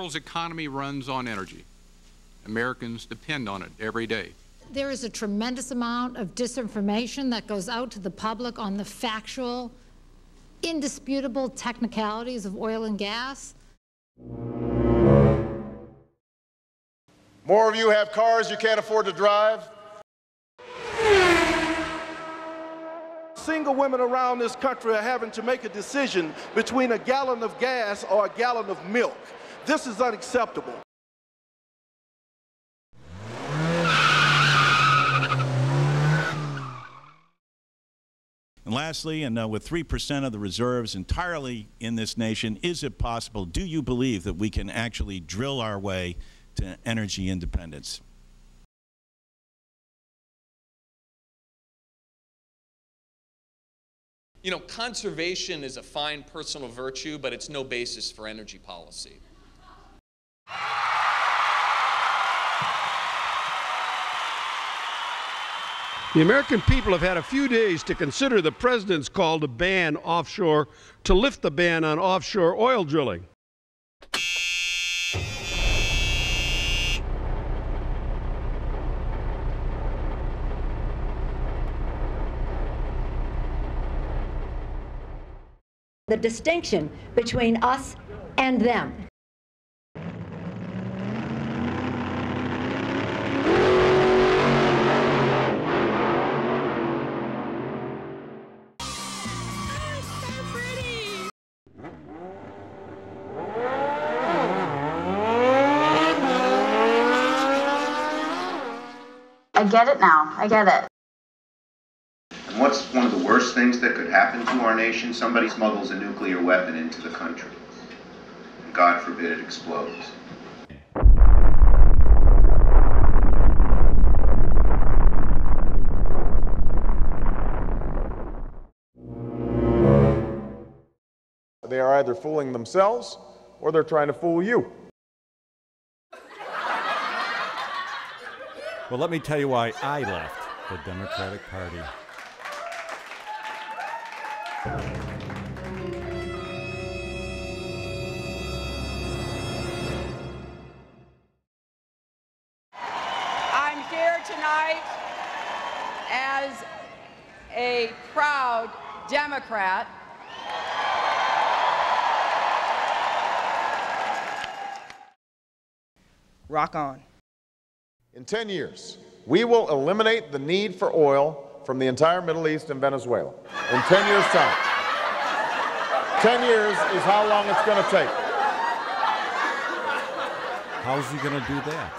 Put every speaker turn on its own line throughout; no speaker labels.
world's economy runs on energy. Americans depend on it every day.
There is a tremendous amount of disinformation that goes out to the public on the factual, indisputable technicalities of oil and gas.
More of you have cars you can't afford to drive.
Single women around this country are having to make a decision between a gallon of gas or a gallon of milk. This is unacceptable.
And lastly, and with 3% of the reserves entirely in this nation, is it possible, do you believe that we can actually drill our way to energy independence?
You know, conservation is a fine personal virtue, but it's no basis for energy policy.
The American people have had a few days to consider the president's call to lift the ban on offshore oil drilling.
The distinction between us and them.
I get it now. I get it.
And what's one of the worst things that could happen to our nation? Somebody smuggles a nuclear weapon into the country. And God forbid it explodes.
They are either fooling themselves or they're trying to fool you.
Well, let me tell you why I left the Democratic Party.
I'm here tonight as a proud Democrat. Rock on.
In 10 years, we will eliminate the need for oil from the entire Middle East and Venezuela. In 10 years' time. 10 years is how long it's going to take.
How's he going to do that?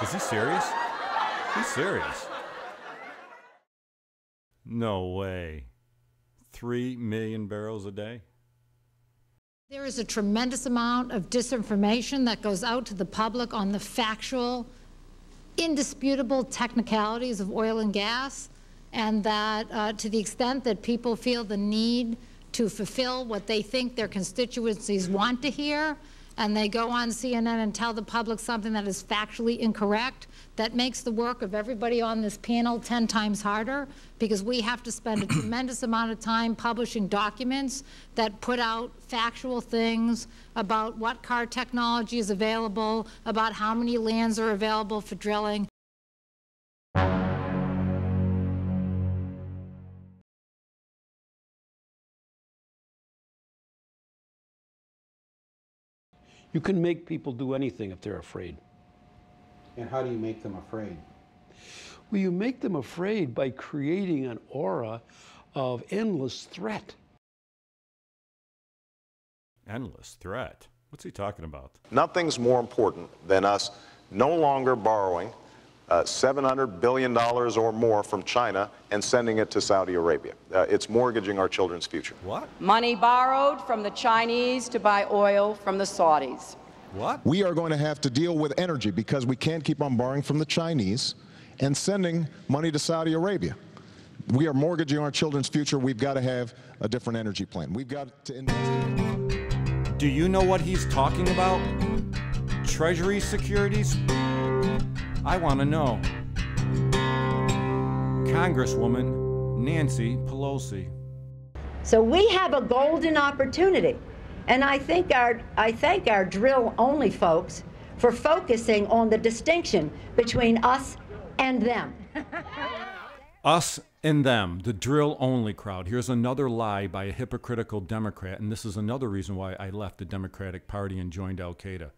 Is he serious? He's serious. No way. 3 million barrels a day?
There is a tremendous amount of disinformation that goes out to the public on the factual, indisputable technicalities of oil and gas, and that to the extent that people feel the need to fulfill what they think their constituencies want to hear, and they go on CNN and tell the public something that is factually incorrect, that makes the work of everybody on this panel 10 times harder, because we have to spend a tremendous amount of time publishing documents that put out factual things about what car technology is available, about how many lands are available for drilling.
You can make people do anything if they're afraid.
And how do you make them afraid?
Well, you make them afraid by creating an aura of endless threat.
Endless threat? What's he talking about?
Nothing's more important than us no longer borrowing $700 billion or more from China and sending it to Saudi Arabia. It's mortgaging our children's future.
What?
Money borrowed from the Chinese to buy oil from the Saudis.
What?
We are going to have to deal with energy because we can't keep on borrowing from the Chinese and sending money to Saudi Arabia. We are mortgaging our children's future. We've got to have a different energy plan. We've got to invest.
Do you know what he's talking about? Treasury securities? I want to know. Congresswoman Nancy Pelosi.
So we have a golden opportunity. And I thank our drill-only folks for focusing on the distinction between us and them.
Us and them, the drill-only crowd. Here's another lie by a hypocritical Democrat, and this is another reason why I left the Democratic Party and joined Al-Qaeda.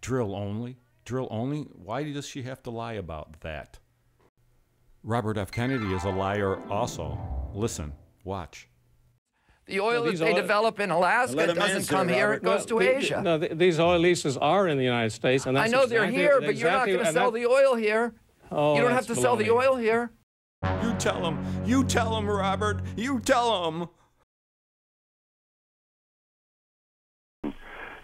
Drill-only? Drill-only? Why does she have to lie about that? Robert F. Kennedy is a liar also. Listen, watch.
The oil that they develop in Alaska doesn't come here, it goes to Asia.
No, these oil leases are in the United States. And that's
I know they're here, but you're not going to sell the oil here.
Oh,
you don't have to sell the oil here.
You tell him, Robert, you tell him.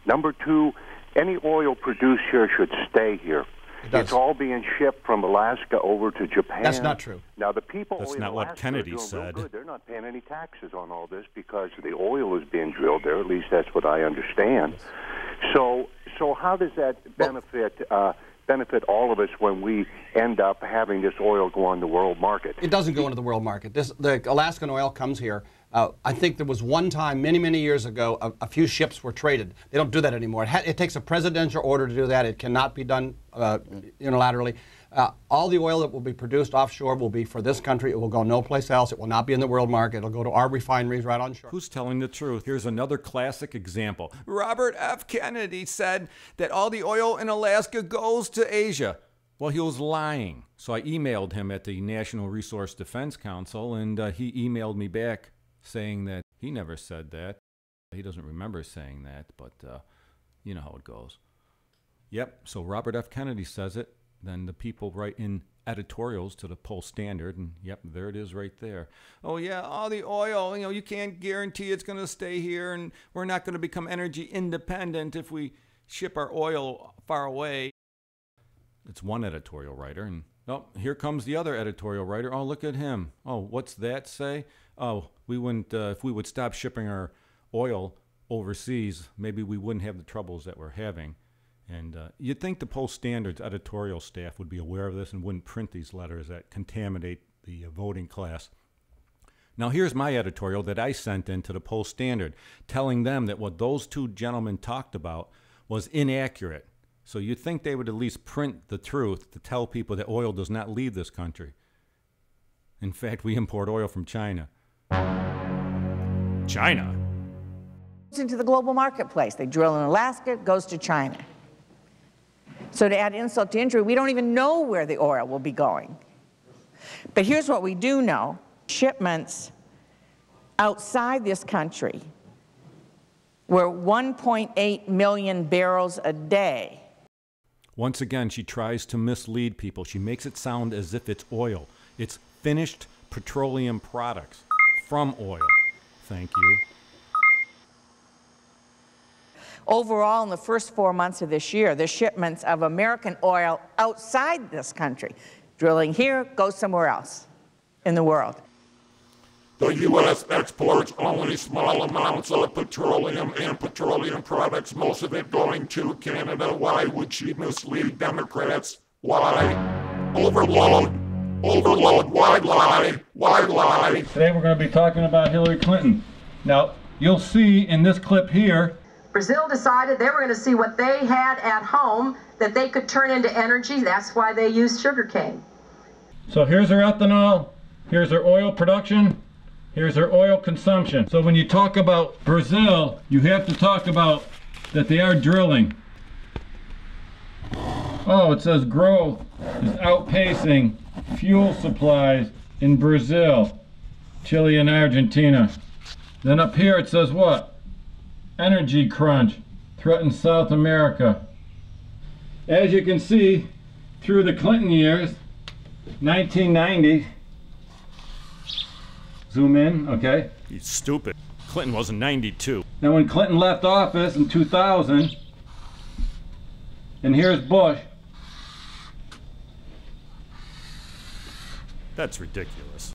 Number two, any oil produced here should stay here. It's all being shipped from Alaska over to Japan.
That's not true.
Now, the people
That's
in
not
Alaska
what Kennedy
are doing
said.
real good. They're not paying any taxes on all this because the oil is being drilled there. At least that's what I understand. So how does that benefit all of us when we end up having this oil go on the world market?
It doesn't go into the world market. The Alaskan oil comes here. I think there was one time, many years ago, a few ships were traded. They don't do that anymore. It takes a presidential order to do that. It cannot be done unilaterally. All the oil that will be produced offshore will be for this country. It will go no place else. It will not be in the world market. It will go to our refineries right on shore.
Who's telling the truth? Here's another classic example. Robert F. Kennedy said that all the oil in Alaska goes to Asia. Well, he was lying. So I emailed him at the National Resource Defense Council, and he emailed me back saying that he never said that. He doesn't remember saying that, but you know how it goes. Yep, so Robert F. Kennedy says it. Then the people write in editorials to the Poll Standard, and yep, there it is right there. Oh yeah, all the oil, you can't guarantee it's going to stay here, and we're not going to become energy independent if we ship our oil far away. It's one editorial writer, and oh, here comes the other editorial writer. Oh, look at him. Oh, what's that say? Oh, we wouldn't, if we would stop shipping our oil overseas, maybe we wouldn't have the troubles that we're having. And you'd think the Post Standard's editorial staff would be aware of this and wouldn't print these letters that contaminate the voting class. Now here's my editorial that I sent in to the Post Standard, telling them that what those two gentlemen talked about was inaccurate. So you'd think they would at least print the truth to tell people that oil does not leave this country. In fact, we import oil from China. China?
Into the global marketplace. They drill in Alaska, it goes to China. So to add insult to injury, we don't even know where the oil will be going. But here's what we do know. Shipments outside this country were 1.8 million barrels a day.
Once again, she tries to mislead people. She makes it sound as if it's oil. It's finished petroleum products from oil. Thank you.
Overall, in the first 4 months of this year, the shipments of American oil outside this country, drilling here, goes somewhere else in the world.
The U.S. exports only small amounts of petroleum and petroleum products, most of it going to Canada. Why would she mislead Democrats? Why? Overload, why lie?
Today we're going to be talking about Hillary Clinton. Now, you'll see in this clip here,
Brazil decided they were going to see what they had at home that they could turn into energy. That's why they used sugarcane.
so here's her ethanol, here's her oil production, here's her oil consumption. So when you talk about Brazil, you have to talk about that they are drilling. Oh, it says growth is outpacing fuel supplies in Brazil, Chile, and Argentina. Then up here it says what? Energy crunch threatens South America. As you can see, through the Clinton years, 1990, zoom in, okay?
You stupid. Clinton wasn't 92.
Now when Clinton left office in 2000, and here's Bush.
That's ridiculous.